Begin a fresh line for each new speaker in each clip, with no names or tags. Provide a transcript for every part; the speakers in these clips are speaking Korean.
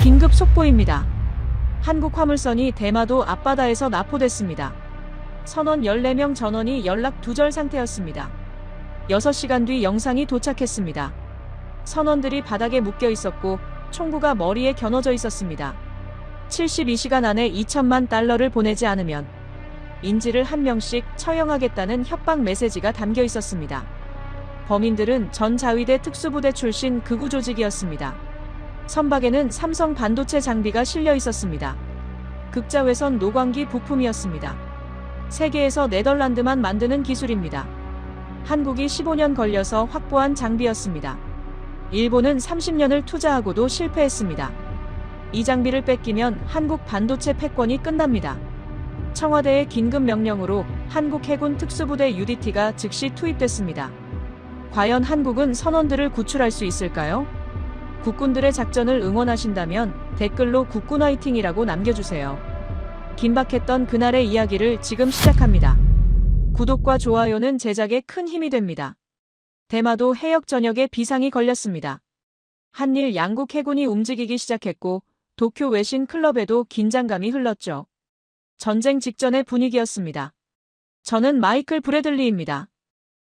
긴급 속보입니다. 한국 화물선이 대마도 앞바다에서 납포됐습니다. 선원 14명 전원이 연락 두절 상태였습니다. 6시간 뒤 영상이 도착했습니다. 선원들이 바닥에 묶여 있었고 총구가 머리에 겨눠져 있었습니다. 72시간 안에 2천만 달러를 보내지 않으면 인질을 한 명씩 처형하겠다는 협박 메시지가 담겨 있었습니다. 범인들은 전 자위대 특수부대 출신 극우 조직이었습니다. 선박에는 삼성 반도체 장비가 실려 있었습니다. 극자외선 노광기 부품이었습니다. 세계에서 네덜란드만 만드는 기술입니다. 한국이 15년 걸려서 확보한 장비였습니다. 일본은 30년을 투자하고도 실패했습니다. 이 장비를 뺏기면 한국 반도체 패권이 끝납니다. 청와대의 긴급 명령으로 한국 해군 특수부대 UDT가 즉시 투입됐습니다. 과연 한국은 선원들을 구출할 수 있을까요? 국군들의 작전을 응원하신다면 댓글로 국군 화이팅이라고 남겨주세요. 긴박했던 그날의 이야기를 지금 시작합니다. 구독과 좋아요는 제작에 큰 힘이 됩니다. 대마도 해역 전역에 비상이 걸렸습니다. 한일 양국 해군이 움직이기 시작했고 도쿄 외신 클럽에도 긴장감이 흘렀죠. 전쟁 직전의 분위기였습니다. 저는 마이클 브래들리입니다.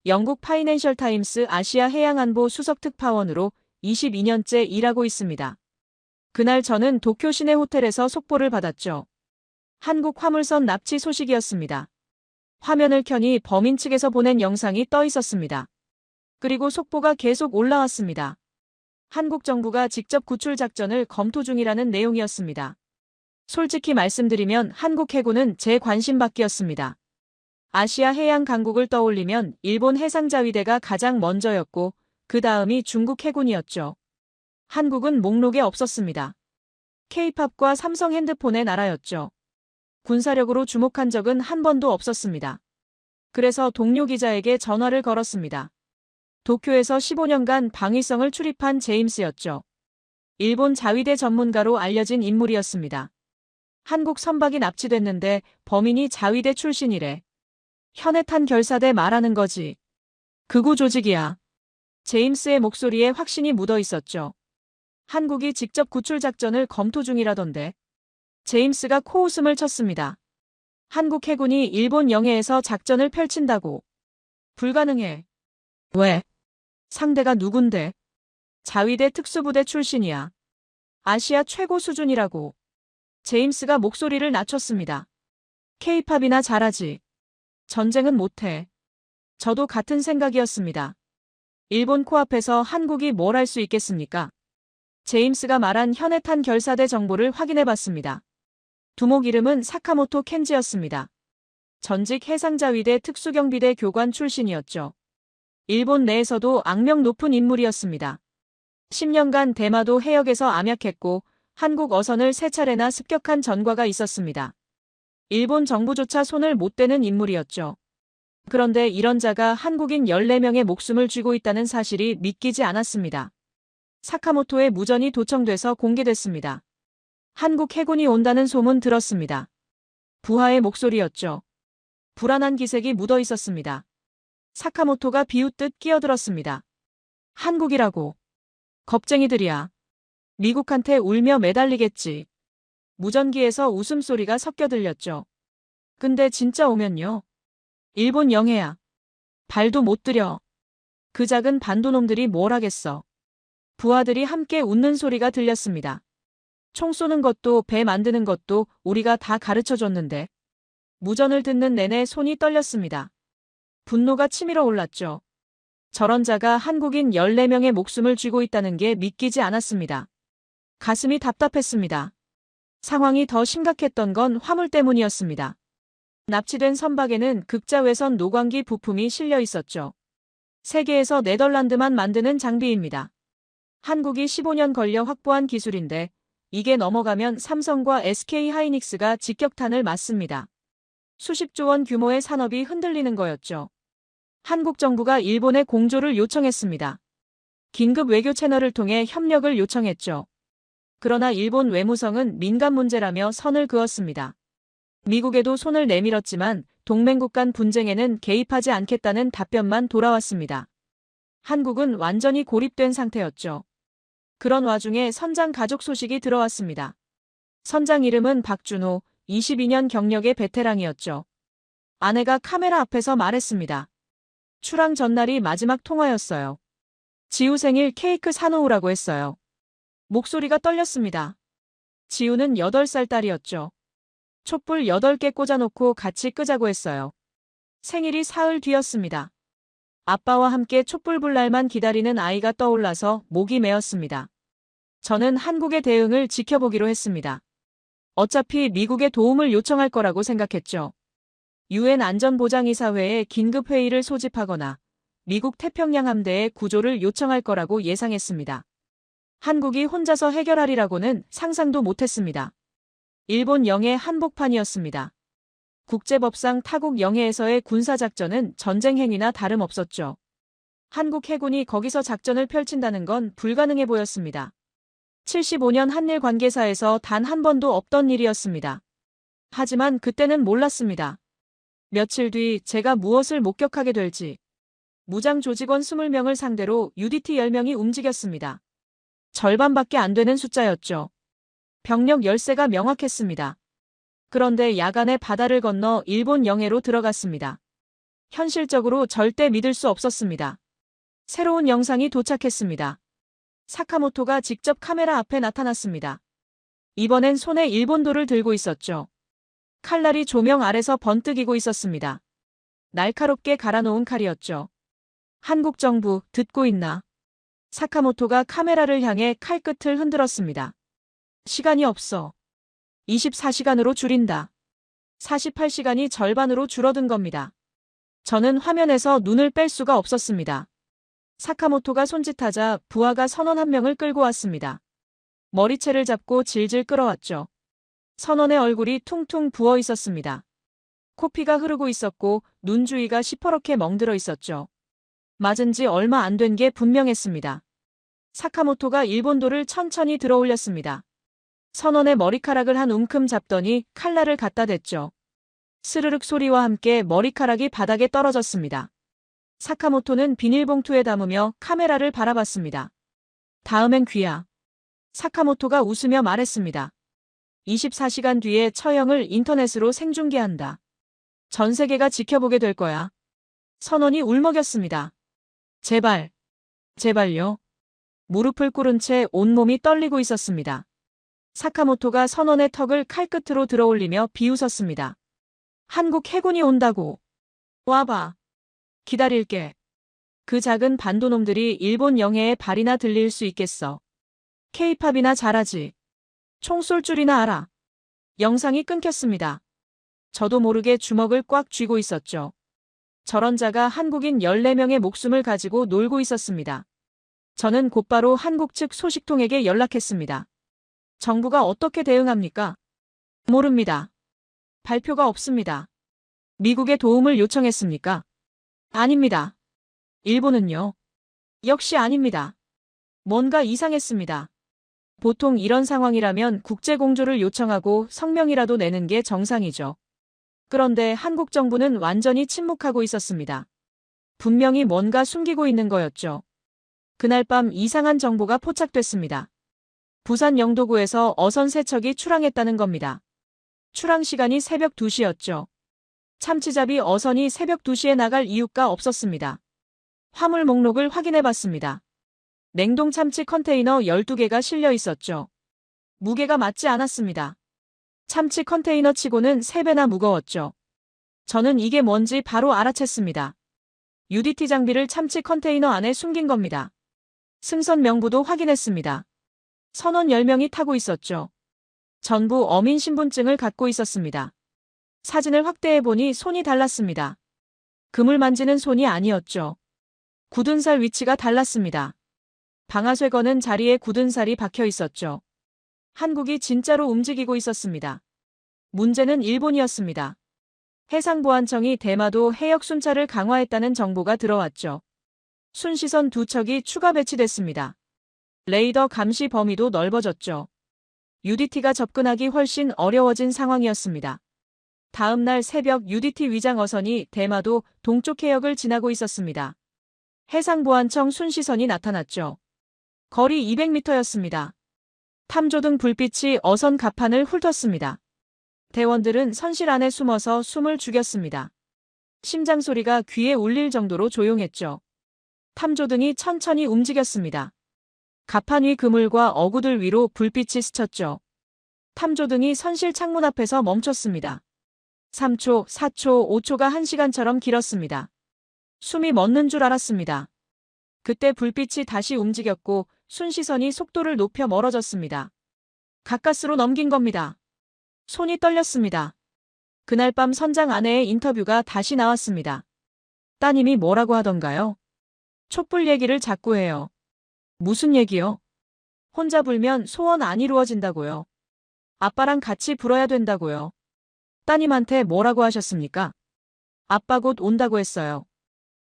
영국 파이낸셜 타임스 아시아 해양안보 수석 특파원으로 22년째 일하고 있습니다. 그날 저는 도쿄 시내 호텔에서 속보를 받았죠. 한국 화물선 납치 소식이었습니다. 화면을 켜니 범인 측에서 보낸 영상이 떠 있었습니다. 그리고 속보가 계속 올라왔습니다. 한국 정부가 직접 구출 작전을 검토 중이라는 내용이었습니다. 솔직히 말씀드리면 한국 해군은 제 관심 밖이었습니다. 아시아 해양 강국을 떠올리면 일본 해상자위대가 가장 먼저였고 그 다음이 중국 해군이었죠. 한국은 목록에 없었습니다. K-팝과 삼성 핸드폰의 나라였죠. 군사력으로 주목한 적은 한 번도 없었습니다. 그래서 동료 기자에게 전화를 걸었습니다. 도쿄에서 15년간 방위성을 출입한 제임스였죠. 일본 자위대 전문가로 알려진 인물이었습니다. 한국 선박이 납치됐는데 범인이 자위대 출신이래. 현해탄 결사대 말하는 거지. 극우 조직이야. 제임스의 목소리에 확신이 묻어 있었죠. 한국이 직접 구출 작전을 검토 중이라던데. 제임스가 코웃음을 쳤습니다. 한국 해군이 일본 영해에서 작전을 펼친다고. 불가능해. 왜? 상대가 누군데? 자위대 특수부대 출신이야. 아시아 최고 수준이라고. 제임스가 목소리를 낮췄습니다. K-팝이나 잘하지. 전쟁은 못해. 저도 같은 생각이었습니다. 일본 코앞에서 한국이 뭘 할 수 있겠습니까? 제임스가 말한 현해탄 결사대 정보를 확인해봤습니다. 두목 이름은 사카모토 켄지였습니다. 전직 해상자위대 특수경비대 교관 출신이었죠. 일본 내에서도 악명 높은 인물이었습니다. 10년간 대마도 해역에서 암약했고 한국 어선을 3차례나 습격한 전과가 있었습니다. 일본 정부조차 손을 못 대는 인물이었죠. 그런데 이런 자가 한국인 14명의 목숨을 쥐고 있다는 사실이 믿기지 않았습니다. 사카모토의 무전이 도청돼서 공개됐습니다. 한국 해군이 온다는 소문 들었습니다. 부하의 목소리였죠. 불안한 기색이 묻어 있었습니다. 사카모토가 비웃듯 끼어들었습니다. 한국이라고. 겁쟁이들이야. 미국한테 울며 매달리겠지. 무전기에서 웃음소리가 섞여 들렸죠. 근데 진짜 오면요. 일본 영해야. 발도 못 들여. 그 작은 반도놈들이 뭘 하겠어. 부하들이 함께 웃는 소리가 들렸습니다. 총 쏘는 것도 배 만드는 것도 우리가 다 가르쳐줬는데. 무전을 듣는 내내 손이 떨렸습니다. 분노가 치밀어 올랐죠. 저런 자가 한국인 14명의 목숨을 쥐고 있다는 게 믿기지 않았습니다. 가슴이 답답했습니다. 상황이 더 심각했던 건 화물 때문이었습니다. 납치된 선박에는 극자외선 노광기 부품이 실려 있었죠. 세계에서 네덜란드만 만드는 장비입니다. 한국이 15년 걸려 확보한 기술인데 이게 넘어가면 삼성과 SK하이닉스가 직격탄을 맞습니다. 수십조 원 규모의 산업이 흔들리는 거였죠. 한국 정부가 일본에 공조를 요청했습니다. 긴급 외교 채널을 통해 협력을 요청했죠. 그러나 일본 외무성은 민간 문제라며 선을 그었습니다. 미국에도 손을 내밀었지만 동맹국 간 분쟁에는 개입하지 않겠다는 답변만 돌아왔습니다. 한국은 완전히 고립된 상태였죠. 그런 와중에 선장 가족 소식이 들어왔습니다. 선장 이름은 박준호, 22년 경력의 베테랑이었죠. 아내가 카메라 앞에서 말했습니다. 출항 전날이 마지막 통화였어요. 지우 생일 케이크 사놓으라고 했어요. 목소리가 떨렸습니다. 지우는 8살 딸이었죠. 촛불 8개 꽂아놓고 같이 끄자고 했어요. 생일이 사흘 뒤였습니다. 아빠와 함께 촛불 불 날만 기다리는 아이가 떠올라서 목이 메었습니다. 저는 한국의 대응을 지켜보기로 했습니다. 어차피 미국의 도움을 요청할 거라고 생각했죠. 유엔 안전보장이사회에 긴급회의를 소집하거나 미국 태평양 함대의 구조를 요청할 거라고 예상했습니다. 한국이 혼자서 해결하리라고는 상상도 못했습니다. 일본 영해 한복판이었습니다. 국제법상 타국 영해에서의 군사작전은 전쟁 행위나 다름없었죠. 한국 해군이 거기서 작전을 펼친다는 건 불가능해 보였습니다. 75년 한일 관계사에서 단 한 번도 없던 일이었습니다. 하지만 그때는 몰랐습니다. 며칠 뒤 제가 무엇을 목격하게 될지. 무장 조직원 20명을 상대로 UDT 10명이 움직였습니다. 절반밖에 안 되는 숫자였죠. 병력 열세가 명확했습니다. 그런데 야간에 바다를 건너 일본 영해로 들어갔습니다. 현실적으로 절대 믿을 수 없었습니다. 새로운 영상이 도착했습니다. 사카모토가 직접 카메라 앞에 나타났습니다. 이번엔 손에 일본도를 들고 있었죠. 칼날이 조명 아래서 번뜩이고 있었습니다. 날카롭게 갈아놓은 칼이었죠. 한국 정부 듣고 있나? 사카모토가 카메라를 향해 칼끝을 흔들었습니다. 시간이 없어. 24시간으로 줄인다. 48시간이 절반으로 줄어든 겁니다. 저는 화면에서 눈을 뺄 수가 없었습니다. 사카모토가 손짓하자 부하가 선원 한 명을 끌고 왔습니다. 머리채를 잡고 질질 끌어왔죠. 선원의 얼굴이 퉁퉁 부어 있었습니다. 코피가 흐르고 있었고 눈 주위가 시퍼렇게 멍들어 있었죠. 맞은 지 얼마 안 된 게 분명했습니다. 사카모토가 일본도를 천천히 들어 올렸습니다. 선원의 머리카락을 한 움큼 잡더니 칼날을 갖다 댔죠. 스르륵 소리와 함께 머리카락이 바닥에 떨어졌습니다. 사카모토는 비닐봉투에 담으며 카메라를 바라봤습니다. 다음엔 귀야. 사카모토가 웃으며 말했습니다. 24시간 뒤에 처형을 인터넷으로 생중계한다. 전 세계가 지켜보게 될 거야. 선원이 울먹였습니다. 제발. 제발요. 무릎을 꿇은 채 온몸이 떨리고 있었습니다. 사카모토가 선원의 턱을 칼끝으로 들어올리며 비웃었습니다. 한국 해군이 온다고. 와봐. 기다릴게. 그 작은 반도놈들이 일본 영해에 발이나 들릴 수 있겠어. 케이팝이나 잘하지. 총 쏠 줄이나 알아. 영상이 끊겼습니다. 저도 모르게 주먹을 꽉 쥐고 있었죠. 저런 자가 한국인 14명의 목숨을 가지고 놀고 있었습니다. 저는 곧바로 한국 측 소식통에게 연락했습니다. 정부가 어떻게 대응합니까? 모릅니다. 발표가 없습니다. 미국의 도움을 요청했습니까? 아닙니다. 일본은요? 역시 아닙니다. 뭔가 이상했습니다. 보통 이런 상황이라면 국제공조를 요청하고 성명이라도 내는 게 정상이죠. 그런데 한국 정부는 완전히 침묵하고 있었습니다. 분명히 뭔가 숨기고 있는 거였죠. 그날 밤 이상한 정보가 포착됐습니다. 부산 영도구에서 어선 3척이 출항했다는 겁니다. 출항 시간이 새벽 2시였죠. 참치잡이 어선이 새벽 2시에 나갈 이유가 없었습니다. 화물 목록을 확인해봤습니다. 냉동 참치 컨테이너 12개가 실려 있었죠. 무게가 맞지 않았습니다. 참치 컨테이너 치고는 3배나 무거웠죠. 저는 이게 뭔지 바로 알아챘습니다. UDT 장비를 참치 컨테이너 안에 숨긴 겁니다. 승선 명부도 확인했습니다. 선원 10명이 타고 있었죠. 전부 어민 신분증을 갖고 있었습니다. 사진을 확대해보니 손이 달랐습니다. 금을 만지는 손이 아니었죠. 굳은 살 위치가 달랐습니다. 방아쇠 거는 자리에 굳은 살이 박혀 있었죠. 한국이 진짜로 움직이고 있었습니다. 문제는 일본이었습니다. 해상보안청이 대마도 해역 순찰을 강화했다는 정보가 들어왔죠. 순시선 2척이 추가 배치됐습니다. 레이더 감시 범위도 넓어졌죠. UDT가 접근하기 훨씬 어려워진 상황이었습니다. 다음 날 새벽 UDT 위장 어선이 대마도 동쪽 해역을 지나고 있었습니다. 해상보안청 순시선이 나타났죠. 거리 200m였습니다. 탐조등 불빛이 어선 갑판을 훑었습니다. 대원들은 선실 안에 숨어서 숨을 죽였습니다. 심장 소리가 귀에 울릴 정도로 조용했죠. 탐조등이 천천히 움직였습니다. 갑판 위 그물과 어구들 위로 불빛이 스쳤죠. 탐조등이 선실 창문 앞에서 멈췄습니다. 3초, 4초, 5초가 1시간처럼 길었습니다. 숨이 멎는 줄 알았습니다. 그때 불빛이 다시 움직였고 순시선이 속도를 높여 멀어졌습니다. 가까스로 넘긴 겁니다. 손이 떨렸습니다. 그날 밤 선장 아내의 인터뷰가 다시 나왔습니다. 따님이 뭐라고 하던가요? 촛불 얘기를 자꾸 해요. 무슨 얘기요? 혼자 불면 소원 안 이루어진다고요. 아빠랑 같이 불어야 된다고요. 따님한테 뭐라고 하셨습니까? 아빠 곧 온다고 했어요.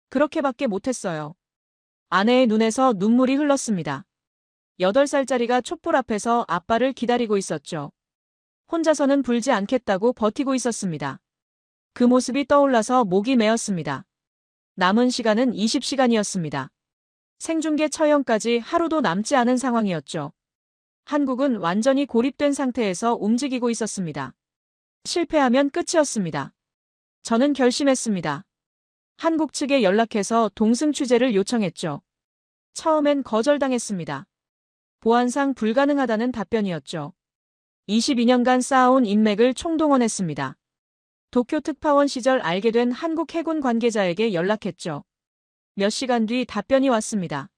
그렇게밖에 못했어요. 아내의 눈에서 눈물이 흘렀습니다. 8살짜리가 촛불 앞에서 아빠를 기다리고 있었죠. 혼자서는 불지 않겠다고 버티고 있었습니다. 그 모습이 떠올라서 목이 메었습니다. 남은 시간은 20시간이었습니다. 생중계 처형까지 하루도 남지 않은 상황이었죠. 한국은 완전히 고립된 상태에서 움직이고 있었습니다. 실패하면 끝이었습니다. 저는 결심했습니다. 한국 측에 연락해서 동승 취재를 요청했죠. 처음엔 거절당했습니다. 보안상 불가능하다는 답변이었죠. 22년간 쌓아온 인맥을 총동원했습니다. 도쿄 특파원 시절 알게 된 한국 해군 관계자에게 연락했죠. 몇 시간 뒤 답변이 왔습니다.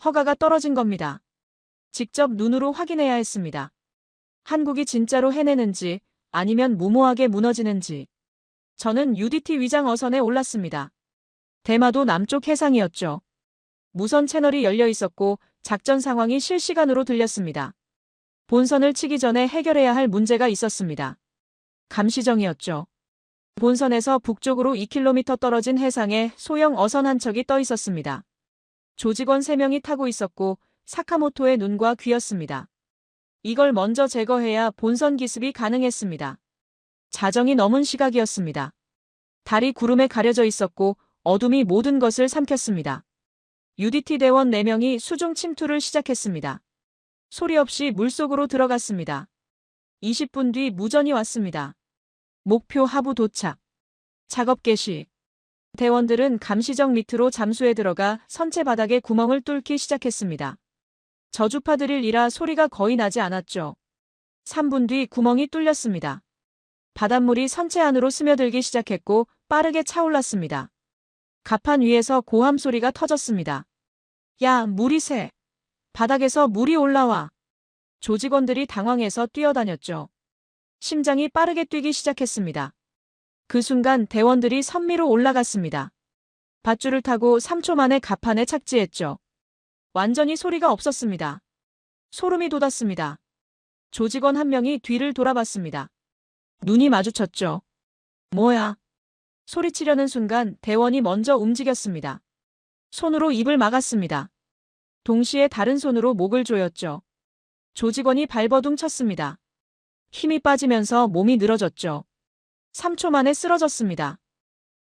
허가가 떨어진 겁니다. 직접 눈으로 확인해야 했습니다. 한국이 진짜로 해내는지 아니면 무모하게 무너지는지. 저는 UDT 위장 어선에 올랐습니다. 대마도 남쪽 해상이었죠. 무선 채널이 열려 있었고 작전 상황이 실시간으로 들렸습니다. 본선을 치기 전에 해결해야 할 문제가 있었습니다. 감시정이었죠. 본선에서 북쪽으로 2km 떨어진 해상에 소형 어선 한 척이 떠 있었습니다. 조직원 3명이 타고 있었고 사카모토의 눈과 귀였습니다. 이걸 먼저 제거해야 본선 기습이 가능했습니다. 자정이 넘은 시각이었습니다. 달이 구름에 가려져 있었고 어둠이 모든 것을 삼켰습니다. UDT 대원 4명이 수중 침투를 시작했습니다. 소리 없이 물속으로 들어갔습니다. 20분 뒤 무전이 왔습니다. 목표 하부 도착. 작업 개시. 대원들은 감시정 밑으로 잠수에 들어가 선체 바닥에 구멍을 뚫기 시작했습니다. 저주파 드릴이라 소리가 거의 나지 않았죠. 3분 뒤 구멍이 뚫렸습니다. 바닷물이 선체 안으로 스며들기 시작했고 빠르게 차올랐습니다. 갑판 위에서 고함 소리가 터졌습니다. 야, 물이 새. 바닥에서 물이 올라와. 조직원들이 당황해서 뛰어다녔죠. 심장이 빠르게 뛰기 시작했습니다. 그 순간 대원들이 선미로 올라갔습니다. 밧줄을 타고 3초 만에 갑판에 착지했죠. 완전히 소리가 없었습니다. 소름이 돋았습니다. 조직원 한 명이 뒤를 돌아봤습니다. 눈이 마주쳤죠. 뭐야? 소리치려는 순간 대원이 먼저 움직였습니다. 손으로 입을 막았습니다. 동시에 다른 손으로 목을 조였죠. 조직원이 발버둥 쳤습니다. 힘이 빠지면서 몸이 늘어졌죠. 3초 만에 쓰러졌습니다.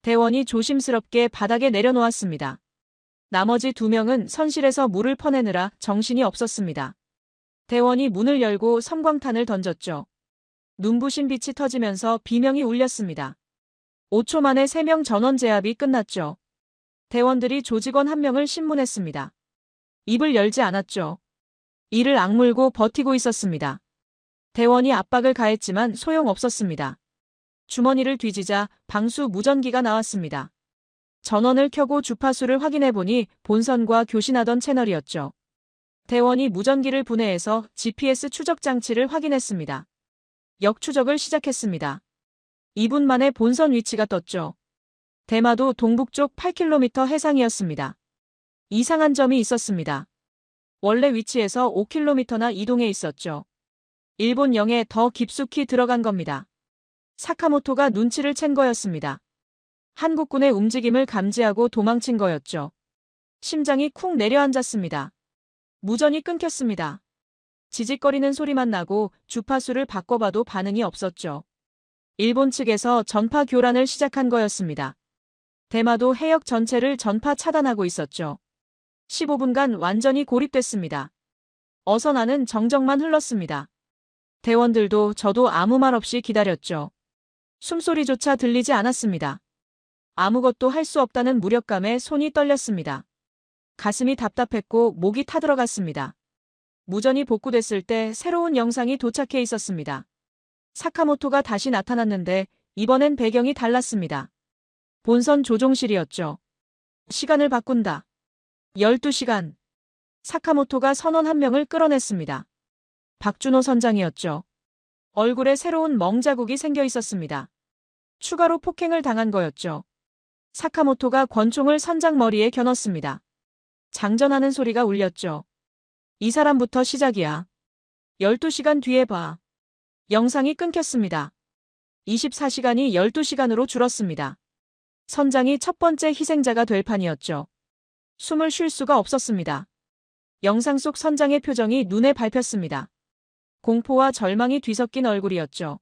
대원이 조심스럽게 바닥에 내려놓았습니다. 나머지 2명은 선실에서 물을 퍼내느라 정신이 없었습니다. 대원이 문을 열고 섬광탄을 던졌죠. 눈부신 빛이 터지면서 비명이 울렸습니다. 5초 만에 3명 전원 제압이 끝났죠. 대원들이 조직원 1명을 신문했습니다. 입을 열지 않았죠. 이를 악물고 버티고 있었습니다. 대원이 압박을 가했지만 소용없었습니다. 주머니를 뒤지자 방수 무전기가 나왔습니다. 전원을 켜고 주파수를 확인해보니 본선과 교신하던 채널이었죠. 대원이 무전기를 분해해서 GPS 추적 장치를 확인했습니다. 역추적을 시작했습니다. 2분 만에 본선 위치가 떴죠. 대마도 동북쪽 8km 해상이었습니다. 이상한 점이 있었습니다. 원래 위치에서 5km나 이동해 있었죠. 일본 영에 더 깊숙이 들어간 겁니다. 사카모토가 눈치를 챈 거였습니다. 한국군의 움직임을 감지하고 도망친 거였죠. 심장이 쿵 내려앉았습니다. 무전이 끊겼습니다. 지직거리는 소리만 나고 주파수를 바꿔봐도 반응이 없었죠. 일본 측에서 전파 교란을 시작한 거였습니다. 대마도 해역 전체를 전파 차단하고 있었죠. 15분간 완전히 고립됐습니다. 어선안은 정적만 흘렀습니다. 대원들도 저도 아무 말 없이 기다렸죠. 숨소리조차 들리지 않았습니다. 아무것도 할 수 없다는 무력감에 손이 떨렸습니다. 가슴이 답답했고 목이 타들어갔습니다. 무전이 복구됐을 때 새로운 영상이 도착해 있었습니다. 사카모토가 다시 나타났는데 이번엔 배경이 달랐습니다. 본선 조종실이었죠. 시간을 바꾼다. 12시간. 사카모토가 선원 한 명을 끌어냈습니다. 박준호 선장이었죠. 얼굴에 새로운 멍자국이 생겨 있었습니다. 추가로 폭행을 당한 거였죠. 사카모토가 권총을 선장 머리에 겨눴습니다. 장전하는 소리가 울렸죠. 이 사람부터 시작이야. 12시간 뒤에 봐. 영상이 끊겼습니다. 24시간이 12시간으로 줄었습니다. 선장이 첫 번째 희생자가 될 판이었죠. 숨을 쉴 수가 없었습니다. 영상 속 선장의 표정이 눈에 밟혔습니다. 공포와 절망이 뒤섞인 얼굴이었죠.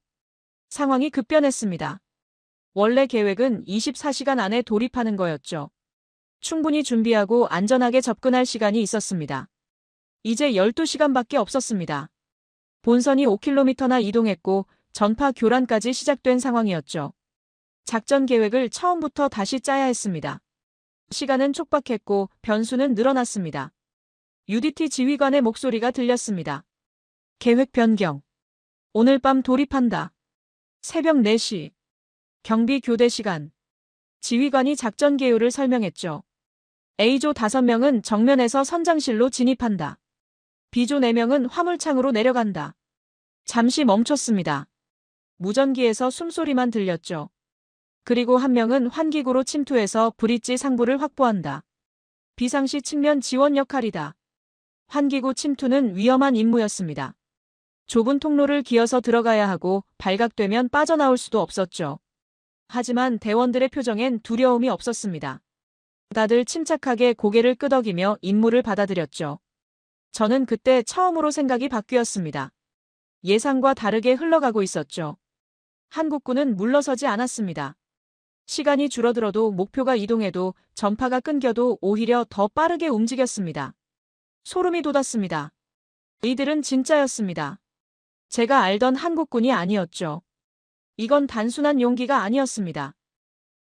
상황이 급변했습니다. 원래 계획은 24시간 안에 돌입하는 거였죠. 충분히 준비하고 안전하게 접근할 시간이 있었습니다. 이제 12시간밖에 없었습니다. 본선이 5km나 이동했고 전파 교란까지 시작된 상황이었죠. 작전 계획을 처음부터 다시 짜야 했습니다. 시간은 촉박했고 변수는 늘어났습니다. UDT 지휘관의 목소리가 들렸습니다. 계획 변경. 오늘 밤 돌입한다. 새벽 4시. 경비 교대 시간. 지휘관이 작전 계율을 설명했죠. A조 5명은 정면에서 선장실로 진입한다. B조 4명은 화물창으로 내려간다. 잠시 멈췄습니다. 무전기에서 숨소리만 들렸죠. 그리고 한 명은 환기구로 침투해서 브릿지 상부를 확보한다. 비상시 측면 지원 역할이다. 환기구 침투는 위험한 임무였습니다. 좁은 통로를 기어서 들어가야 하고 발각되면 빠져나올 수도 없었죠. 하지만 대원들의 표정엔 두려움이 없었습니다. 다들 침착하게 고개를 끄덕이며 임무를 받아들였죠. 저는 그때 처음으로 생각이 바뀌었습니다. 예상과 다르게 흘러가고 있었죠. 한국군은 물러서지 않았습니다. 시간이 줄어들어도 목표가 이동해도 전파가 끊겨도 오히려 더 빠르게 움직였습니다. 소름이 돋았습니다. 이들은 진짜였습니다. 제가 알던 한국군이 아니었죠. 이건 단순한 용기가 아니었습니다.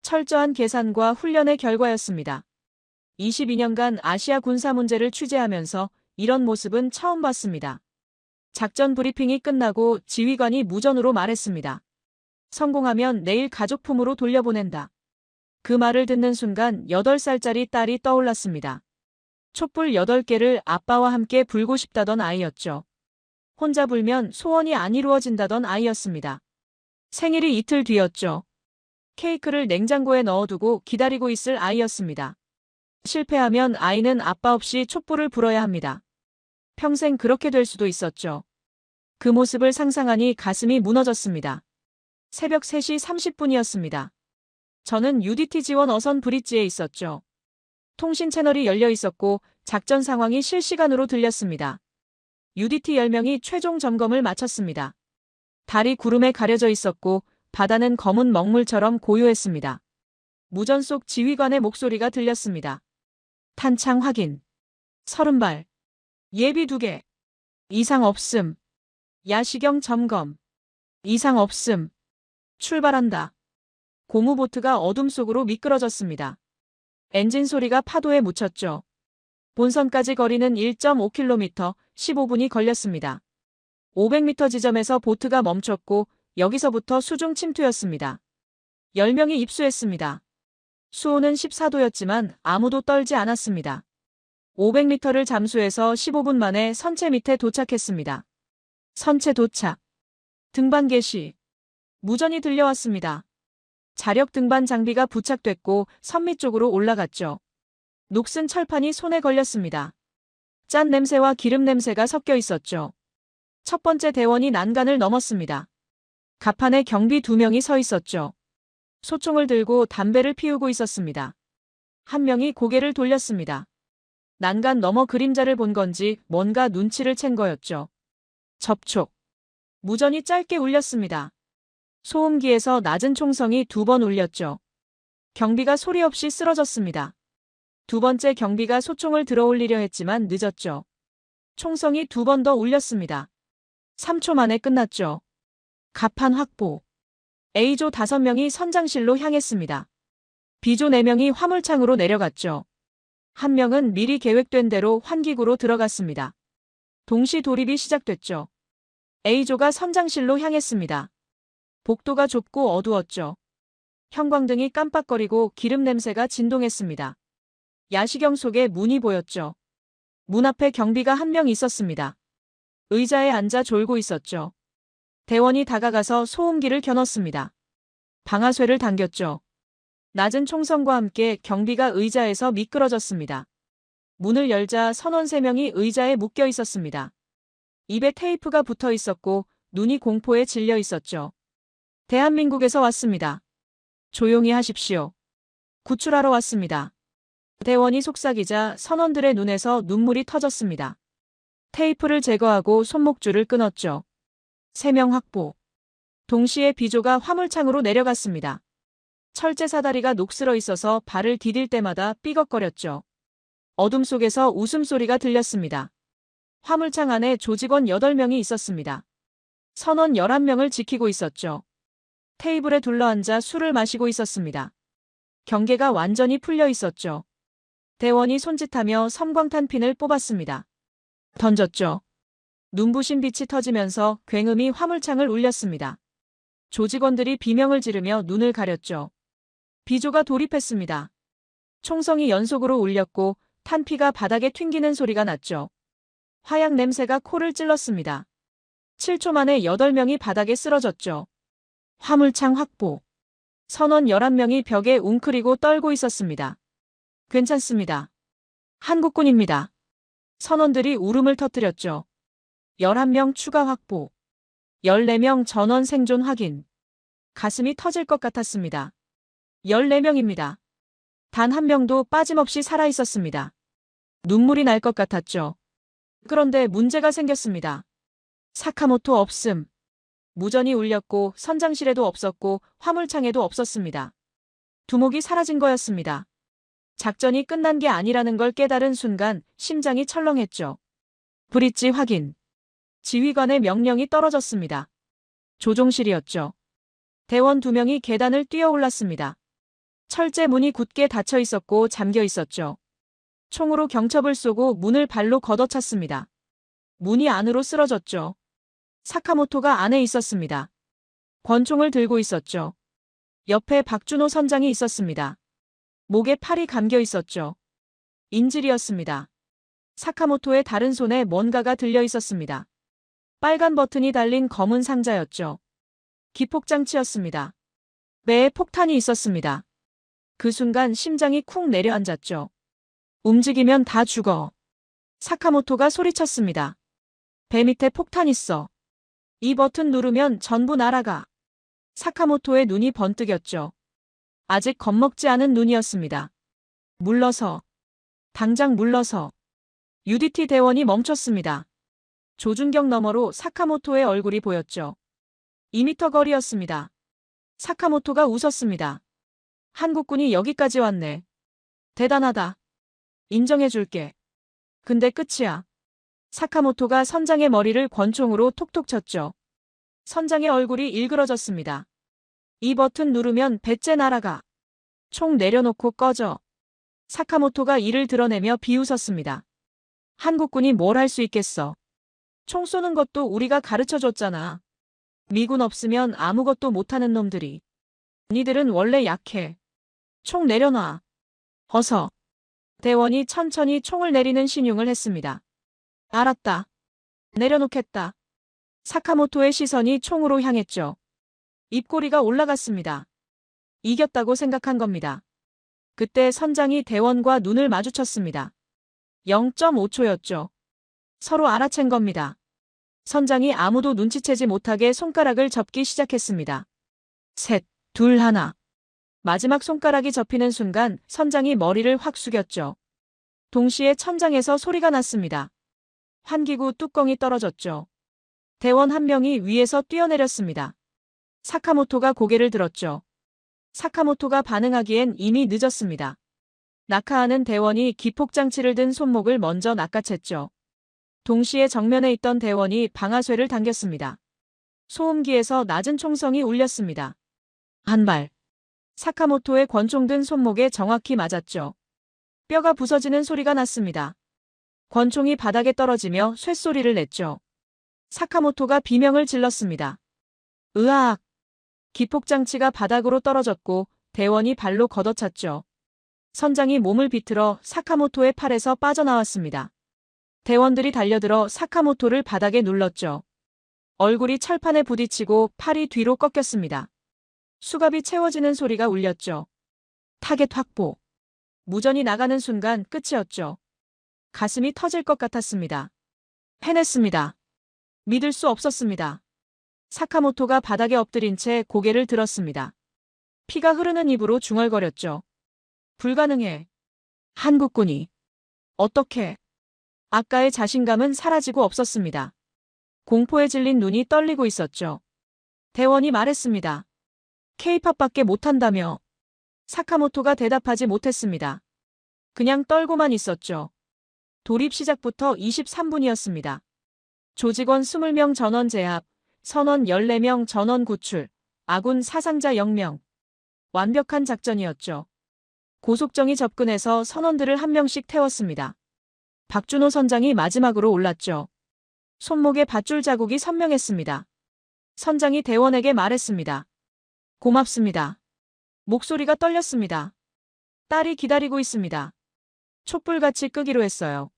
철저한 계산과 훈련의 결과였습니다. 22년간 아시아 군사 문제를 취재하면서 이런 모습은 처음 봤습니다. 작전 브리핑이 끝나고 지휘관이 무전으로 말했습니다. 성공하면 내일 가족품으로 돌려보낸다. 그 말을 듣는 순간 8살짜리 딸이 떠올랐습니다. 촛불 8개를 아빠와 함께 불고 싶다던 아이였죠. 혼자 불면 소원이 안 이루어진다던 아이였습니다. 생일이 이틀 뒤였죠. 케이크를 냉장고에 넣어두고 기다리고 있을 아이였습니다. 실패하면 아이는 아빠 없이 촛불을 불어야 합니다. 평생 그렇게 될 수도 있었죠. 그 모습을 상상하니 가슴이 무너졌습니다. 새벽 3시 30분이었습니다. 저는 UDT 지원 어선 브릿지에 있었죠. 통신 채널이 열려 있었고 작전 상황이 실시간으로 들렸습니다. UDT 10명이 최종 점검을 마쳤습니다. 달이 구름에 가려져 있었고 바다는 검은 먹물처럼 고요했습니다. 무전 속 지휘관의 목소리가 들렸습니다. 탄창 확인. 30발. 예비 2개. 이상 없음. 야시경 점검. 이상 없음. 출발한다. 고무보트가 어둠 속으로 미끄러졌습니다. 엔진 소리가 파도에 묻혔죠. 본선까지 거리는 1.5km, 15분이 걸렸습니다. 500m 지점에서 보트가 멈췄고 여기서부터 수중 침투였습니다. 10명이 입수했습니다. 수온은 14도였지만 아무도 떨지 않았습니다. 500m를 잠수해서 15분 만에 선체 밑에 도착했습니다. 선체 도착. 등반 개시. 무전이 들려왔습니다. 자력 등반 장비가 부착됐고 선미 쪽으로 올라갔죠. 녹슨 철판이 손에 걸렸습니다. 짠 냄새와 기름 냄새가 섞여 있었죠. 첫 번째 대원이 난간을 넘었습니다. 갑판에 경비 2명이 서 있었죠. 소총을 들고 담배를 피우고 있었습니다. 한 명이 고개를 돌렸습니다. 난간 너머 그림자를 본 건지 뭔가 눈치를 챈 거였죠. 접촉. 무전이 짧게 울렸습니다. 소음기에서 낮은 총성이 2번 울렸죠. 경비가 소리 없이 쓰러졌습니다. 두 번째 경비가 소총을 들어올리려 했지만 늦었죠. 총성이 두 번 더 울렸습니다. 3초 만에 끝났죠. 갑판 확보. A조 5명이 선장실로 향했습니다. B조 4명이 화물창으로 내려갔죠. 한 명은 미리 계획된 대로 환기구로 들어갔습니다. 동시 돌입이 시작됐죠. A조가 선장실로 향했습니다. 복도가 좁고 어두웠죠. 형광등이 깜빡거리고 기름 냄새가 진동했습니다. 야시경 속에 문이 보였죠. 문 앞에 경비가 한 명 있었습니다. 의자에 앉아 졸고 있었죠. 대원이 다가가서 소음기를 켜넣습니다. 방아쇠를 당겼죠. 낮은 총성과 함께 경비가 의자에서 미끄러졌습니다. 문을 열자 선원 3명이 의자에 묶여 있었습니다. 입에 테이프가 붙어 있었고 눈이 공포에 질려 있었죠. 대한민국에서 왔습니다. 조용히 하십시오. 구출하러 왔습니다. 대원이 속삭이자 선원들의 눈에서 눈물이 터졌습니다. 테이프를 제거하고 손목줄을 끊었죠. 3명 확보. 동시에 B조가 화물창으로 내려갔습니다. 철제 사다리가 녹슬어 있어서 발을 디딜 때마다 삐걱거렸죠. 어둠 속에서 웃음소리가 들렸습니다. 화물창 안에 조직원 8명이 있었습니다. 선원 11명을 지키고 있었죠. 테이블에 둘러앉아 술을 마시고 있었습니다. 경계가 완전히 풀려 있었죠. 대원이 손짓하며 섬광탄 핀을 뽑았습니다. 던졌죠. 눈부신 빛이 터지면서 굉음이 화물창을 울렸습니다. 조직원들이 비명을 지르며 눈을 가렸죠. B조가 돌입했습니다. 총성이 연속으로 울렸고 탄피가 바닥에 튕기는 소리가 났죠. 화약 냄새가 코를 찔렀습니다. 7초 만에 8명이 바닥에 쓰러졌죠. 화물창 확보. 선원 11명이 벽에 웅크리고 떨고 있었습니다. 괜찮습니다. 한국군입니다. 선원들이 울음을 터뜨렸죠. 11명 추가 확보. 14명 전원 생존 확인. 가슴이 터질 것 같았습니다. 14명입니다. 단 한 명도 빠짐없이 살아있었습니다. 눈물이 날 것 같았죠. 그런데 문제가 생겼습니다. 사카모토 없음. 무전이 울렸고 선장실에도 없었고 화물창에도 없었습니다. 두목이 사라진 거였습니다. 작전이 끝난 게 아니라는 걸 깨달은 순간 심장이 철렁했죠. 브릿지 확인. 지휘관의 명령이 떨어졌습니다. 조종실이었죠. 대원 2명이 계단을 뛰어 올랐습니다. 철제 문이 굳게 닫혀 있었고 잠겨 있었죠. 총으로 경첩을 쏘고 문을 발로 걷어찼습니다. 문이 안으로 쓰러졌죠. 사카모토가 안에 있었습니다. 권총을 들고 있었죠. 옆에 박준호 선장이 있었습니다. 목에 팔이 감겨 있었죠. 인질이었습니다. 사카모토의 다른 손에 뭔가가 들려 있었습니다. 빨간 버튼이 달린 검은 상자였죠. 기폭장치였습니다. 배에 폭탄이 있었습니다. 그 순간 심장이 쿵 내려앉았죠. 움직이면 다 죽어. 사카모토가 소리쳤습니다. 배 밑에 폭탄 있어. 이 버튼 누르면 전부 날아가. 사카모토의 눈이 번뜩였죠. 아직 겁먹지 않은 눈이었습니다. 물러서. 당장 물러서. UDT 대원이 멈췄습니다. 조준경 너머로 사카모토의 얼굴이 보였죠. 2m 거리였습니다. 사카모토가 웃었습니다. 한국군이 여기까지 왔네. 대단하다. 인정해줄게. 근데 끝이야. 사카모토가 선장의 머리를 권총으로 톡톡 쳤죠. 선장의 얼굴이 일그러졌습니다. 이 버튼 누르면 배째 날아가. 총 내려놓고 꺼져. 사카모토가 이를 드러내며 비웃었습니다. 한국군이 뭘 할 수 있겠어. 총 쏘는 것도 우리가 가르쳐줬잖아. 미군 없으면 아무것도 못하는 놈들이. 니들은 원래 약해. 총 내려놔. 어서. 대원이 천천히 총을 내리는 신용을 했습니다. 알았다. 내려놓겠다. 사카모토의 시선이 총으로 향했죠. 입꼬리가 올라갔습니다. 이겼다고 생각한 겁니다. 그때 선장이 대원과 눈을 마주쳤습니다. 0.5초였죠. 서로 알아챈 겁니다. 선장이 아무도 눈치채지 못하게 손가락을 접기 시작했습니다. 셋, 둘, 하나. 마지막 손가락이 접히는 순간 선장이 머리를 확 숙였죠. 동시에 천장에서 소리가 났습니다. 환기구 뚜껑이 떨어졌죠. 대원 한 명이 위에서 뛰어내렸습니다. 사카모토가 고개를 들었죠. 사카모토가 반응하기엔 이미 늦었습니다. 낙하하는 대원이 기폭장치를 든 손목을 먼저 낚아챘죠. 동시에 정면에 있던 대원이 방아쇠를 당겼습니다. 소음기에서 낮은 총성이 울렸습니다. 한 발. 사카모토의 권총 든 손목에 정확히 맞았죠. 뼈가 부서지는 소리가 났습니다. 권총이 바닥에 떨어지며 쇳소리를 냈죠. 사카모토가 비명을 질렀습니다. 으악! 기폭장치가 바닥으로 떨어졌고 대원이 발로 걷어찼죠. 선장이 몸을 비틀어 사카모토의 팔에서 빠져나왔습니다. 대원들이 달려들어 사카모토를 바닥에 눌렀죠. 얼굴이 철판에 부딪히고 팔이 뒤로 꺾였습니다. 수갑이 채워지는 소리가 울렸죠. 타겟 확보. 무전이 나가는 순간 끝이었죠. 가슴이 터질 것 같았습니다. 해냈습니다. 믿을 수 없었습니다. 사카모토가 바닥에 엎드린 채 고개를 들었습니다. 피가 흐르는 입으로 중얼거렸죠. 불가능해. 한국군이. 어떻게? 아까의 자신감은 사라지고 없었습니다. 공포에 질린 눈이 떨리고 있었죠. 대원이 말했습니다. K-팝밖에 못한다며. 사카모토가 대답하지 못했습니다. 그냥 떨고만 있었죠. 돌입 시작부터 23분이었습니다. 조직원 20명 전원 제압, 선원 14명 전원 구출, 아군 사상자 0명. 완벽한 작전이었죠. 고속정이 접근해서 선원들을 한 명씩 태웠습니다. 박준호 선장이 마지막으로 올랐죠. 손목에 밧줄 자국이 선명했습니다. 선장이 대원에게 말했습니다. 고맙습니다. 목소리가 떨렸습니다. 딸이 기다리고 있습니다. 촛불같이 끄기로 했어요.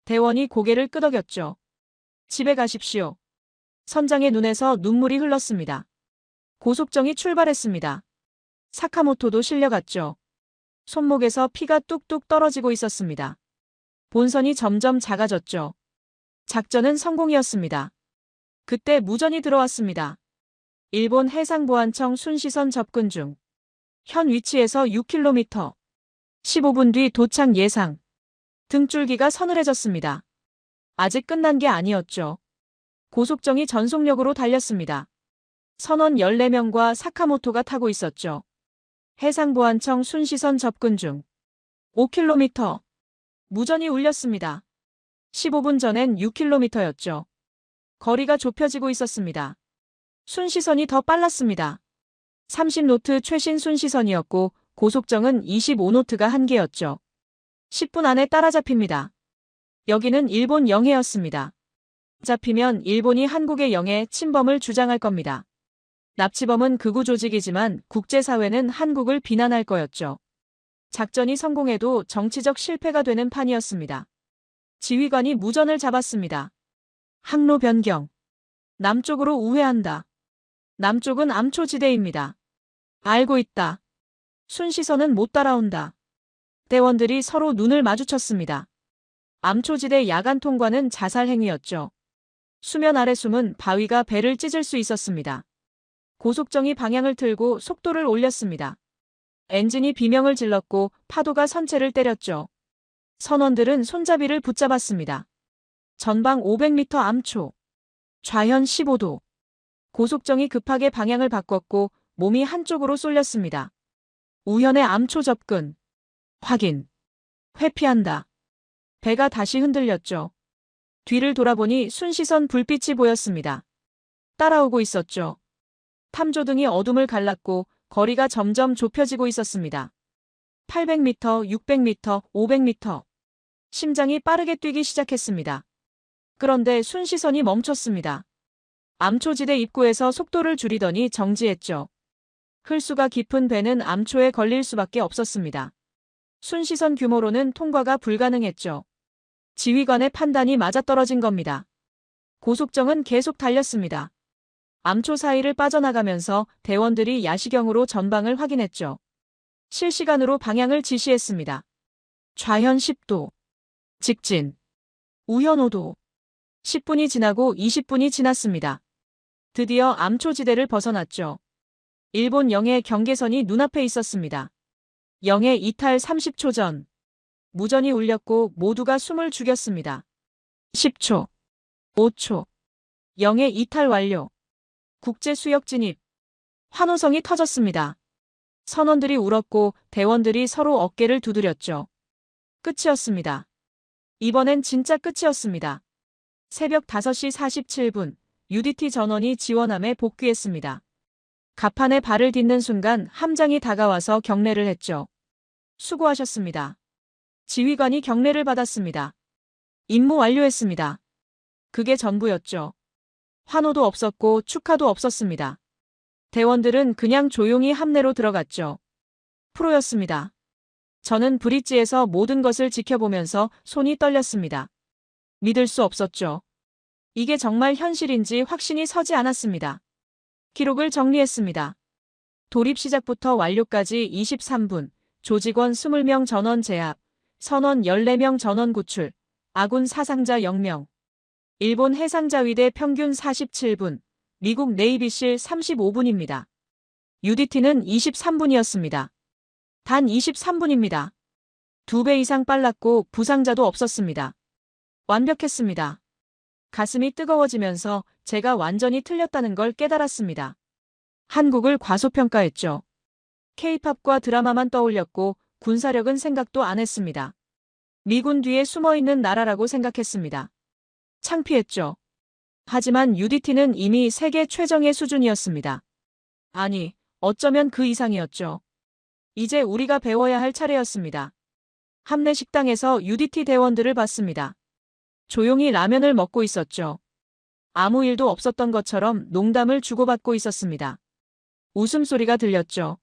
대원이 고개를 끄덕였죠. 집에 가십시오. 선장의 눈에서 눈물이 흘렀습니다. 고속정이 출발했습니다. 사카모토도 실려갔죠. 손목에서 피가 뚝뚝 떨어지고 있었습니다. 본선이 점점 작아졌죠. 작전은 성공이었습니다. 그때 무전이 들어왔습니다. 일본 해상보안청 순시선 접근 중. 현 위치에서 6km. 15분 뒤 도착 예상. 등줄기가 서늘해졌습니다. 아직 끝난 게 아니었죠. 고속정이 전속력으로 달렸습니다. 선원 14명과 사카모토가 타고 있었죠. 해상보안청 순시선 접근 중. 5km. 무전이 울렸습니다. 15분 전엔 6km였죠. 거리가 좁혀지고 있었습니다. 순시선이 더 빨랐습니다. 30노트 최신 순시선이었고 고속정은 25노트가 한계였죠. 10분 안에 따라잡힙니다. 여기는 일본 영해였습니다. 잡히면 일본이 한국의 영해 침범을 주장할 겁니다. 납치범은 극우 조직이지만 국제사회는 한국을 비난할 거였죠. 작전이 성공해도 정치적 실패가 되는 판이었습니다. 지휘관이 무전을 잡았습니다. 항로 변경. 남쪽으로 우회한다. 남쪽은 암초지대입니다. 알고 있다. 순시선은 못 따라온다. 대원들이 서로 눈을 마주쳤습니다. 암초지대 야간 통과는 자살 행위였죠. 수면 아래 숨은 바위가 배를 찢을 수 있었습니다. 고속정이 방향을 틀고 속도를 올렸습니다. 엔진이 비명을 질렀고 파도가 선체를 때렸죠. 선원들은 손잡이를 붙잡았습니다. 전방 500m 암초. 좌현 15도. 고속정이 급하게 방향을 바꿨고 몸이 한쪽으로 쏠렸습니다. 우현의 암초 접근. 확인. 회피한다. 배가 다시 흔들렸죠. 뒤를 돌아보니 순시선 불빛이 보였습니다. 따라오고 있었죠. 탐조등이 어둠을 갈랐고 거리가 점점 좁혀지고 있었습니다. 800m, 600m, 500m. 심장이 빠르게 뛰기 시작했습니다. 그런데 순시선이 멈췄습니다. 암초지대 입구에서 속도를 줄이더니 정지했죠. 흘수가 깊은 배는 암초에 걸릴 수밖에 없었습니다. 순시선 규모로는 통과가 불가능했죠. 지휘관의 판단이 맞아떨어진 겁니다. 고속정은 계속 달렸습니다. 암초 사이를 빠져나가면서 대원들이 야시경으로 전방을 확인했죠. 실시간으로 방향을 지시했습니다. 좌현 10도. 직진. 우현 5도. 10분이 지나고 20분이 지났습니다. 드디어 암초지대를 벗어났죠. 일본 영해 경계선이 눈앞에 있었습니다. 영해 이탈 30초 전. 무전이 울렸고 모두가 숨을 죽였습니다. 10초. 5초. 영해 이탈 완료. 국제 수역 진입. 환호성이 터졌습니다. 선원들이 울었고 대원들이 서로 어깨를 두드렸죠. 끝이었습니다. 이번엔 진짜 끝이었습니다. 새벽 5시 47분, UDT 전원이 지원함에 복귀했습니다. 갑판에 발을 딛는 순간 함장이 다가와서 경례를 했죠. 수고하셨습니다. 지휘관이 경례를 받았습니다. 임무 완료했습니다. 그게 전부였죠. 환호도 없었고 축하도 없었습니다. 대원들은 그냥 조용히 함내로 들어갔죠. 프로였습니다. 저는 브릿지에서 모든 것을 지켜보면서 손이 떨렸습니다. 믿을 수 없었죠. 이게 정말 현실인지 확신이 서지 않았습니다. 기록을 정리했습니다. 돌입 시작부터 완료까지 23분, 조직원 20명 전원 제압, 선원 14명 전원 구출, 아군 사상자 0명. 일본 해상자위대 평균 47분, 미국 네이비실 35분입니다. UDT는 23분이었습니다. 단 23분입니다. 2배 이상 빨랐고 부상자도 없었습니다. 완벽했습니다. 가슴이 뜨거워지면서 제가 완전히 틀렸다는 걸 깨달았습니다. 한국을 과소평가했죠. K-팝과 드라마만 떠올렸고 군사력은 생각도 안 했습니다. 미군 뒤에 숨어있는 나라라고 생각했습니다. 창피했죠. 하지만 UDT는 이미 세계 최정예 수준이었습니다. 아니, 어쩌면 그 이상이었죠. 이제 우리가 배워야 할 차례였습니다. 함내 식당에서 UDT 대원들을 봤습니다. 조용히 라면을 먹고 있었죠. 아무 일도 없었던 것처럼 농담을 주고받고 있었습니다. 웃음소리가 들렸죠.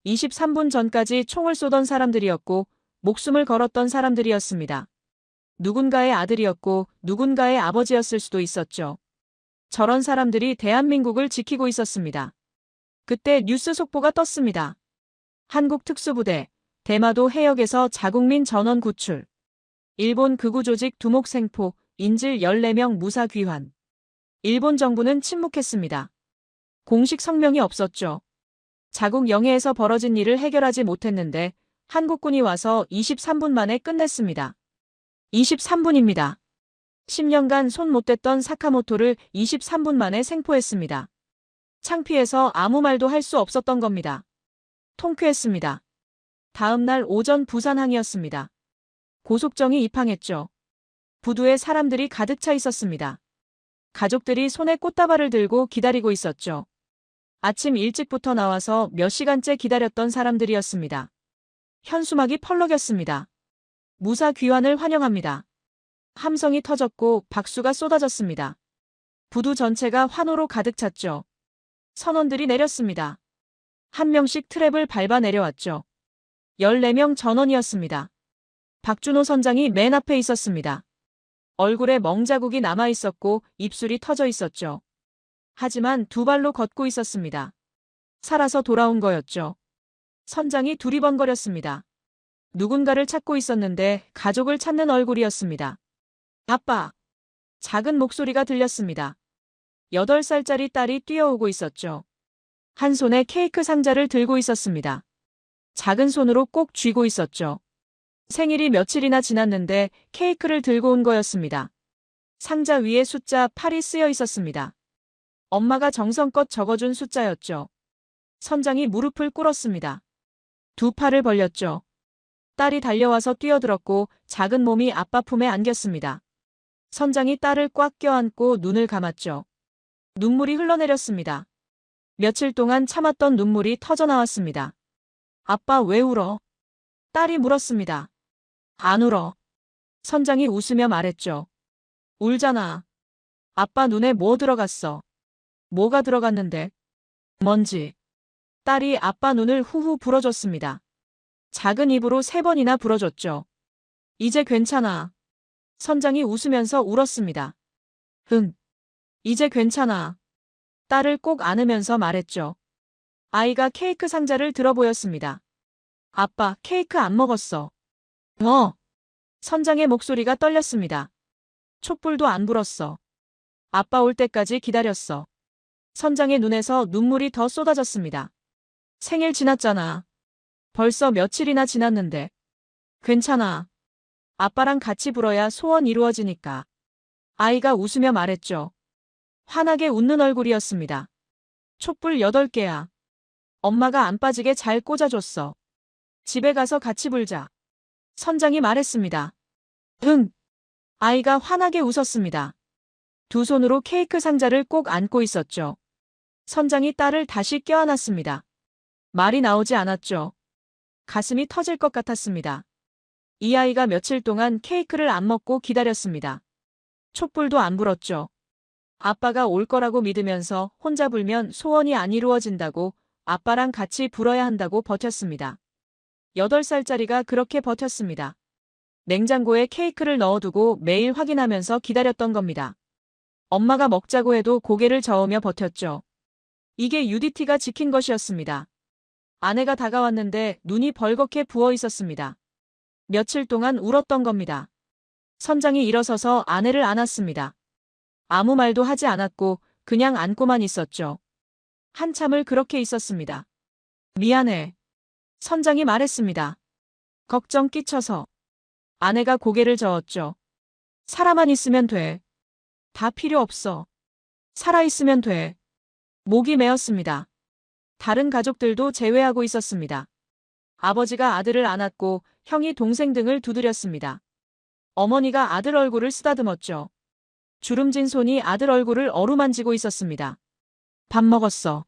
23분 전까지 총을 쏘던 사람들이었고 목숨을 걸었던 사람들이었습니다. 누군가의 아들이었고 누군가의 아버지였을 수도 있었죠. 저런 사람들이 대한민국을 지키고 있었습니다. 그때 뉴스 속보가 떴습니다. 한국 특수부대, 대마도 해역에서 자국민 전원 구출. 일본 극우 조직 두목생포, 인질 14명 무사 귀환. 일본 정부는 침묵했습니다. 공식 성명이 없었죠. 자국 영해에서 벌어진 일을 해결하지 못했는데 한국군이 와서 23분 만에 끝냈습니다. 23분입니다. 10년간 손 못 댔던 사카모토를 23분 만에 생포했습니다. 창피해서 아무 말도 할 수 없었던 겁니다. 통쾌했습니다. 다음 날 오전 부산항이었습니다. 고속정이 입항했죠. 부두에 사람들이 가득 차 있었습니다. 가족들이 손에 꽃다발을 들고 기다리고 있었죠. 아침 일찍부터 나와서 몇 시간째 기다렸던 사람들이었습니다. 현수막이 펄럭였습니다. 무사 귀환을 환영합니다. 함성이 터졌고 박수가 쏟아졌습니다. 부두 전체가 환호로 가득 찼죠. 선원들이 내렸습니다. 한 명씩 트랩을 밟아 내려왔죠. 14명 전원이었습니다. 박준호 선장이 맨 앞에 있었습니다. 얼굴에 멍자국이 남아 있었고 입술이 터져 있었죠. 하지만 두 발로 걷고 있었습니다. 살아서 돌아온 거였죠. 선장이 두리번거렸습니다. 누군가를 찾고 있었는데 가족을 찾는 얼굴이었습니다. 아빠! 작은 목소리가 들렸습니다. 8살짜리 딸이 뛰어오고 있었죠. 한 손에 케이크 상자를 들고 있었습니다. 작은 손으로 꼭 쥐고 있었죠. 생일이 며칠이나 지났는데 케이크를 들고 온 거였습니다. 상자 위에 숫자 8이 쓰여 있었습니다. 엄마가 정성껏 적어준 숫자였죠. 선장이 무릎을 꿇었습니다. 두 팔을 벌렸죠. 딸이 달려와서 뛰어들었고 작은 몸이 아빠 품에 안겼습니다. 선장이 딸을 꽉 껴안고 눈을 감았죠. 눈물이 흘러내렸습니다. 며칠 동안 참았던 눈물이 터져나왔습니다. 아빠 왜 울어? 딸이 물었습니다. 안 울어. 선장이 웃으며 말했죠. 울잖아. 아빠 눈에 뭐 들어갔어? 뭐가 들어갔는데? 먼지. 딸이 아빠 눈을 후후 불어줬습니다. 작은 입으로 3번이나 불어줬죠. 이제 괜찮아. 선장이 웃으면서 울었습니다. 응. 이제 괜찮아. 딸을 꼭 안으면서 말했죠. 아이가 케이크 상자를 들어 보였습니다. 아빠, 케이크 안 먹었어. 선장의 목소리가 떨렸습니다. 촛불도 안 불었어. 아빠 올 때까지 기다렸어. 선장의 눈에서 눈물이 더 쏟아졌습니다. 생일 지났잖아. 벌써 며칠이나 지났는데. 괜찮아. 아빠랑 같이 불어야 소원 이루어지니까. 아이가 웃으며 말했죠. 환하게 웃는 얼굴이었습니다. 촛불 8개야. 엄마가 안 빠지게 잘 꽂아줬어. 집에 가서 같이 불자. 선장이 말했습니다. 응. 아이가 환하게 웃었습니다. 두 손으로 케이크 상자를 꼭 안고 있었죠. 선장이 딸을 다시 껴안았습니다. 말이 나오지 않았죠. 가슴이 터질 것 같았습니다. 이 아이가 며칠 동안 케이크를 안 먹고 기다렸습니다. 촛불도 안 불었죠. 아빠가 올 거라고 믿으면서 혼자 불면 소원이 안 이루어진다고 아빠랑 같이 불어야 한다고 버텼습니다. 8살짜리가 그렇게 버텼습니다. 냉장고에 케이크를 넣어두고 매일 확인하면서 기다렸던 겁니다. 엄마가 먹자고 해도 고개를 저으며 버텼죠. 이게 UDT가 지킨 것이었습니다. 아내가 다가왔는데 눈이 벌겋게 부어 있었습니다. 며칠 동안 울었던 겁니다. 선장이 일어서서 아내를 안았습니다. 아무 말도 하지 않았고 그냥 안고만 있었죠. 한참을 그렇게 있었습니다. 미안해. 선장이 말했습니다. 걱정 끼쳐서. 아내가 고개를 저었죠. 살아만 있으면 돼. 다 필요 없어. 살아있으면 돼. 목이 메었습니다. 다른 가족들도 제외하고 있었습니다. 아버지가 아들을 안았고 형이 동생 등을 두드렸습니다. 어머니가 아들 얼굴을 쓰다듬었죠. 주름진 손이 아들 얼굴을 어루만지고 있었습니다. 밥 먹었어.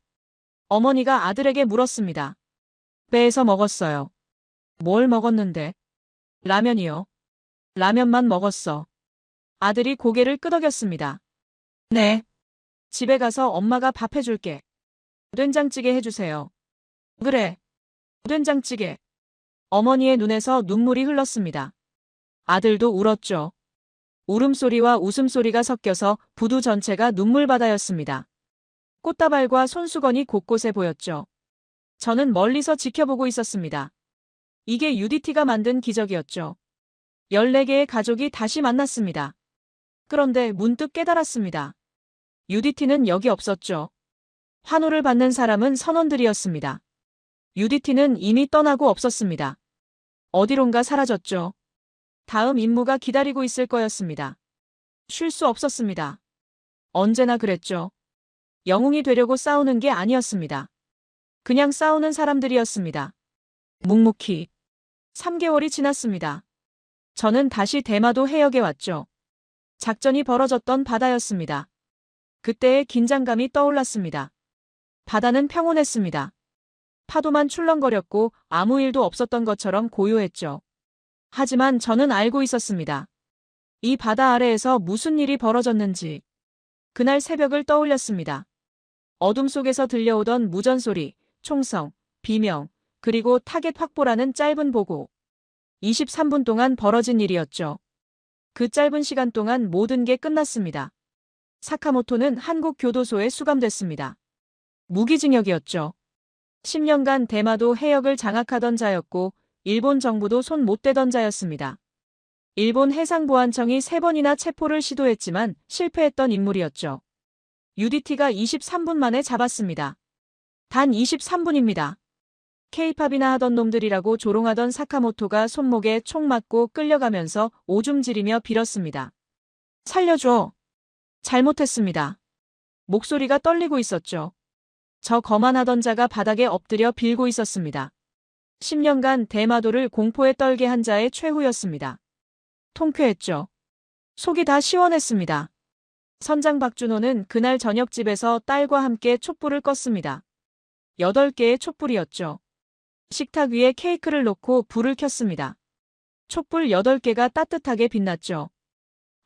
어머니가 아들에게 물었습니다. 배에서 먹었어요. 뭘 먹었는데? 라면이요. 라면만 먹었어. 아들이 고개를 끄덕였습니다. 네. 집에 가서 엄마가 밥 해줄게. 된장찌개 해주세요. 그래. 된장찌개. 어머니의 눈에서 눈물이 흘렀습니다. 아들도 울었죠. 울음소리와 웃음소리가 섞여서 부두 전체가 눈물바다였습니다. 꽃다발과 손수건이 곳곳에 보였죠. 저는 멀리서 지켜보고 있었습니다. 이게 UDT가 만든 기적이었죠. 14개의 가족이 다시 만났습니다. 그런데 문득 깨달았습니다. UDT는 여기 없었죠. 환호를 받는 사람은 선원들이었습니다. UDT는 이미 떠나고 없었습니다. 어디론가 사라졌죠. 다음 임무가 기다리고 있을 거였습니다. 쉴 수 없었습니다. 언제나 그랬죠. 영웅이 되려고 싸우는 게 아니었습니다. 그냥 싸우는 사람들이었습니다. 묵묵히. 3개월이 지났습니다. 저는 다시 대마도 해역에 왔죠. 작전이 벌어졌던 바다였습니다. 그때의 긴장감이 떠올랐습니다. 바다는 평온했습니다. 파도만 출렁거렸고 아무 일도 없었던 것처럼 고요했죠. 하지만 저는 알고 있었습니다. 이 바다 아래에서 무슨 일이 벌어졌는지. 그날 새벽을 떠올렸습니다. 어둠 속에서 들려오던 무전소리, 총성, 비명, 그리고 타겟 확보라는 짧은 보고. 23분 동안 벌어진 일이었죠. 그 짧은 시간 동안 모든 게 끝났습니다. 사카모토는 한국 교도소에 수감됐습니다. 무기징역이었죠. 10년간 대마도 해역을 장악하던 자였고 일본 정부도 손 못 대던 자였습니다. 일본 해상보안청이 3번이나 체포를 시도했지만 실패했던 인물이었죠. UDT가 23분 만에 잡았습니다. 단 23분입니다. K-팝이나 하던 놈들이라고 조롱하던 사카모토가 손목에 총 맞고 끌려가면서 오줌 지리며 빌었습니다. 살려줘. 잘못했습니다. 목소리가 떨리고 있었죠. 저 거만하던 자가 바닥에 엎드려 빌고 있었습니다. 10년간 대마도를 공포에 떨게 한 자의 최후였습니다. 통쾌했죠. 속이 다 시원했습니다. 선장 박준호는 그날 저녁집에서 딸과 함께 촛불을 껐습니다. 8개의 촛불이었죠. 식탁 위에 케이크를 놓고 불을 켰습니다. 촛불 8개가 따뜻하게 빛났죠.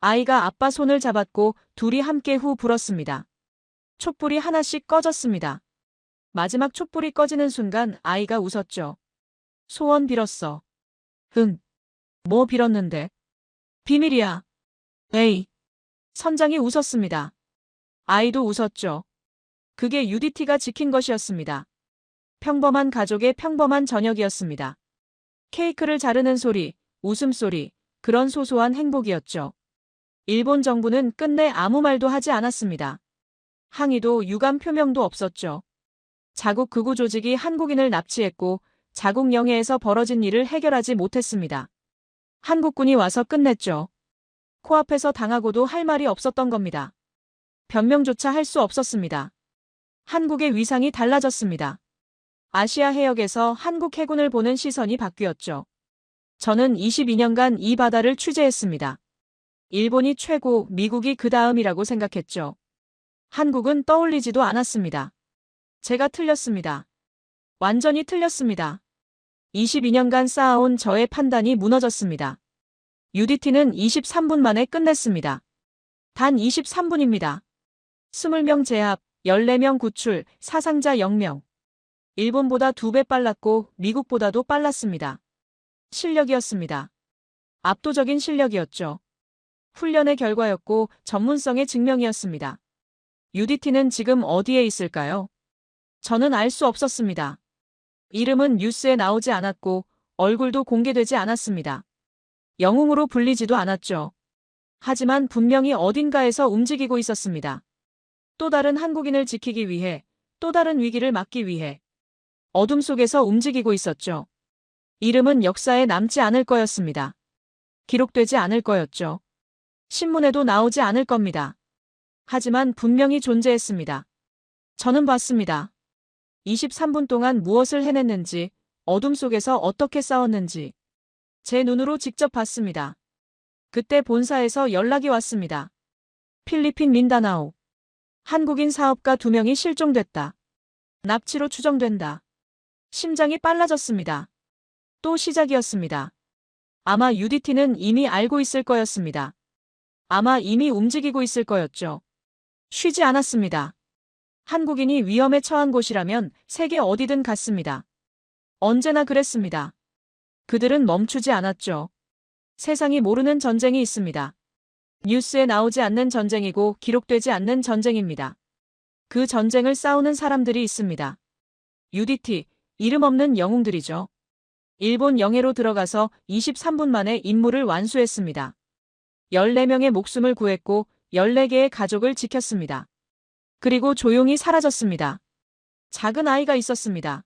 아이가 아빠 손을 잡았고 둘이 함께 후 불었습니다. 촛불이 하나씩 꺼졌습니다. 마지막 촛불이 꺼지는 순간 아이가 웃었죠. 소원 빌었어. 응. 뭐 빌었는데? 비밀이야. 에이. 선장이 웃었습니다. 아이도 웃었죠. 그게 UDT가 지킨 것이었습니다. 평범한 가족의 평범한 저녁이었습니다. 케이크를 자르는 소리, 웃음소리, 그런 소소한 행복이었죠. 일본 정부는 끝내 아무 말도 하지 않았습니다. 항의도 유감 표명도 없었죠. 자국 극우 조직이 한국인을 납치했고 자국 영해에서 벌어진 일을 해결하지 못했습니다. 한국군이 와서 끝냈죠. 코앞에서 당하고도 할 말이 없었던 겁니다. 변명조차 할 수 없었습니다. 한국의 위상이 달라졌습니다. 아시아 해역에서 한국 해군을 보는 시선이 바뀌었죠. 저는 22년간 이 바다를 취재했습니다. 일본이 최고, 미국이 그 다음이라고 생각했죠. 한국은 떠올리지도 않았습니다. 제가 틀렸습니다. 완전히 틀렸습니다. 22년간 쌓아온 저의 판단이 무너졌습니다. UDT는 23분 만에 끝냈습니다. 단 23분입니다. 20명 제압, 14명 구출, 사상자 0명. 일본보다 2배 빨랐고 미국보다도 빨랐습니다. 실력이었습니다. 압도적인 실력이었죠. 훈련의 결과였고 전문성의 증명이었습니다. UDT는 지금 어디에 있을까요? 저는 알 수 없었습니다. 이름은 뉴스에 나오지 않았고 얼굴도 공개되지 않았습니다. 영웅으로 불리지도 않았죠. 하지만 분명히 어딘가에서 움직이고 있었습니다. 또 다른 한국인을 지키기 위해, 또 다른 위기를 막기 위해 어둠 속에서 움직이고 있었죠. 이름은 역사에 남지 않을 거였습니다. 기록되지 않을 거였죠. 신문에도 나오지 않을 겁니다. 하지만 분명히 존재했습니다. 저는 봤습니다. 23분 동안 무엇을 해냈는지, 어둠 속에서 어떻게 싸웠는지 제 눈으로 직접 봤습니다. 그때 본사에서 연락이 왔습니다. 필리핀 민다나오. 한국인 사업가 2명이 실종됐다. 납치로 추정된다. 심장이 빨라졌습니다. 또 시작이었습니다. 아마 UDT는 이미 알고 있을 거였습니다. 아마 이미 움직이고 있을 거였죠. 쉬지 않았습니다. 한국인이 위험에 처한 곳이라면 세계 어디든 갔습니다. 언제나 그랬습니다. 그들은 멈추지 않았죠. 세상이 모르는 전쟁이 있습니다. 뉴스에 나오지 않는 전쟁이고 기록되지 않는 전쟁입니다. 그 전쟁을 싸우는 사람들이 있습니다. UDT, 이름 없는 영웅들이죠. 일본 영해로 들어가서 23분 만에 임무를 완수했습니다. 14명의 목숨을 구했고 14개의 가족을 지켰습니다. 그리고 조용히 사라졌습니다. 작은 아이가 있었습니다.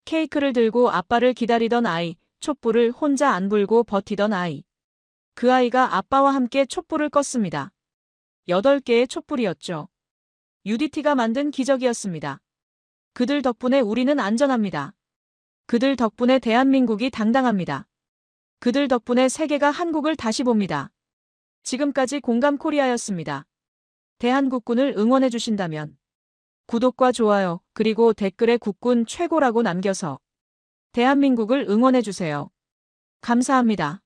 케이크를 들고 아빠를 기다리던 아이, 촛불을 혼자 안 불고 버티던 아이. 그 아이가 아빠와 함께 촛불을 껐습니다. 8개의 촛불이었죠. UDT가 만든 기적이었습니다. 그들 덕분에 우리는 안전합니다. 그들 덕분에 대한민국이 당당합니다. 그들 덕분에 세계가 한국을 다시 봅니다. 지금까지 공감 코리아였습니다. 대한국군을 응원해 주신다면 구독과 좋아요 그리고 댓글에 국군 최고라고 남겨서 대한민국을 응원해 주세요. 감사합니다.